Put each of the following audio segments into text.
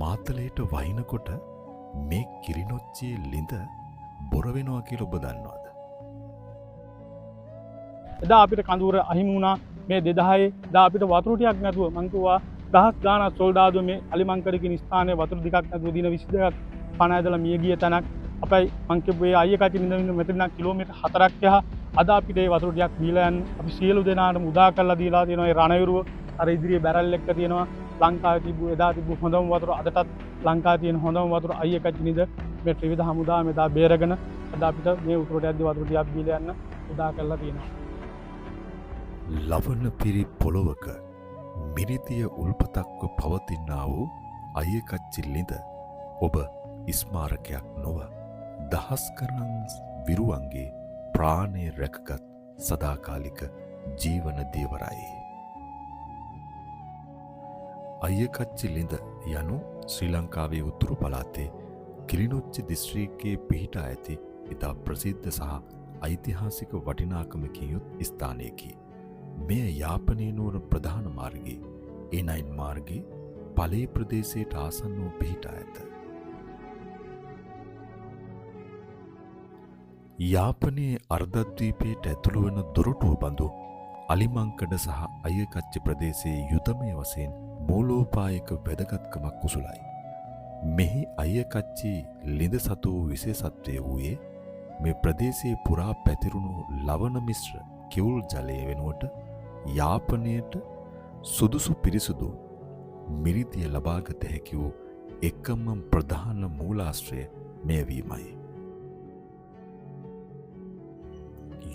මාතලේට වහිනකොට මේ කිරිනොච්චියේ ලිඳ බොර වෙනවා කියලා ඔබ දන්නවද? එදා අපිට කඳවුර අහිමි වුණා මේ 2000 එදා අපිට වතුර ටිකක් නැතුව මං කිව්වා දහස් ගාණක් සොල්දාදුව මේ අලිමංකඩ කියන ස්ථානයේ වතුර ටිකක් නැතුව දින 22ක් පණ ඇදලා මිය ගිය තැනක් අපයි මං කියපු ඒ අයිය කච්චි නිඳින්න මෙතන කිලෝමීටර් 4ක් යහ අද අපිට ඒ වතුර ටිකක් දීලා යන්න අපි සියලු දෙනාටම උදා කරලා දීලා තියෙනවා ඒ රණවිරුව අර ඉදිරියේ බැරල් එක්ක තියෙනවා ලංකාවේ තිබු එදා තිබු හොඳම වතුර අදටත් ලංකාවේ තියෙන හොඳම වතුර අයිය කච්චි නිඳ මේ ත්‍රිවිධ හමුදාව මෙදා බේරගෙන අද අපිට මේ උතුරට යද්දි වතුර ටිකක් දීලා යන්න උදා කරලා තියෙනවා. ලවණ පිරි පොළොවක මිරිතිය උල්පතක්ව පවතිනා වූ අයියකච්චි ලිඳ ඔබ ස්මාරකයක් නොව දහස් කරන විරුවන්ගේ ප්‍රාණය රැකගත් සදාකාලික ජීවන දේවරයි. අයියකච්චි ලිඳ යනු ශ්‍රී ලංකාවේ උතුරු පළාතේ කිලිනොච්චි දිස්ත්‍රික්කයේ පිහිටා ඇති ඉතා ප්‍රසිද්ධ සහ ඓතිහාසික වටිනාකමකින් යුත් ස්ථානයකි. මෙය යාපනයේ නුවර ප්‍රධාන මාර්ගයේ A9 මාර්ගයේ පලේ ප්‍රදේශයට ආසන්නව පිහිටා ඇත. යාපනයේ අර්ධද්වීපයට ඇතුළු වන දොරටුව බඳු අලිමංකඩ සහ අයියකච්චි ප්‍රදේශයේ යුදමය වශයෙන් මූලෝපායක වැදගත්කමක් උසුලයි. මෙහි අයියකච්චි ලිඳ සතු වූ විශේෂත්වය වූයේ මේ ප්‍රදේශයේ පුරා පැතිරුණු ලවණ මිශ්‍ර කිවුල් ජලය වෙනුවට යාපනයට සුදුසු පිරිසුදු මිරිතිය ලබාගත හැකි වූ එකම ප්‍රධාන මූලාශ්‍රය මෙය වීමයි.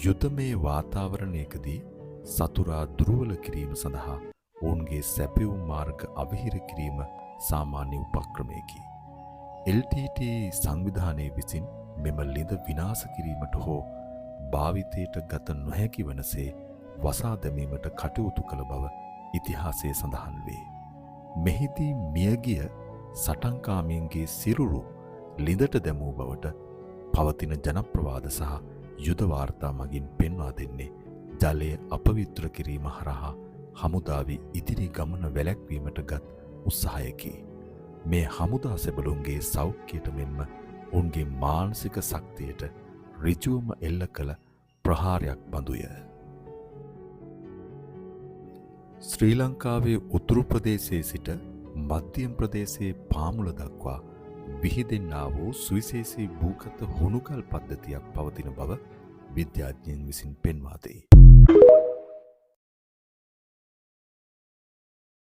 යුදමේ වාතාවරණයකදී සතුරා දුර්වල කිරීම සඳහා ඔවුන්ගේ සැපයුම් මාර්ග අවහිර කිරීම සාමාන්‍ය උපක්‍රමයකි. LTT සංවිධානයේ විසින් මෙම ලිඳ විනාශ කිරීමට හෝ භාවිතයට ගත නොහැකි වනසේ වසා දැමීමට කටයුතු කළ බව ඉතිහාසයේ සඳහන් වේ. මෙහිදී මියගිය සටන්කාමීන්ගේ සිරුරු ලිඳට දැමූ බවට පවතින ජනප්‍රවාද සහ යුද වාර්තා මගින් පෙන්වා දෙන්නේ ජලය අපවිත්‍ර කිරීම හරහා හමුදාවේ ඉදිරි ගමන වැළැක්වීමට ගත් උත්සාහයකි. මේ හමුදා සෙබළුන්ගේ සෞඛ්‍යයට මෙන්ම උන්ගේ මානසික ශක්තියට ඍජුවම එල්ල කළ ප්‍රහාරයක් බඳුය. ශ්‍රී ලංකාවේ උතුරු ප්‍රදේශයේ සිට මධ්‍යම ප්‍රදේශයේ පාමුල දක්වා විහිදෙන්නා වූ සුවිශේෂී භූගත හුණුගල් පද්ධතියක් පවතින බව විද්‍යාඥයන් විසින් පෙන්වා දෙයි.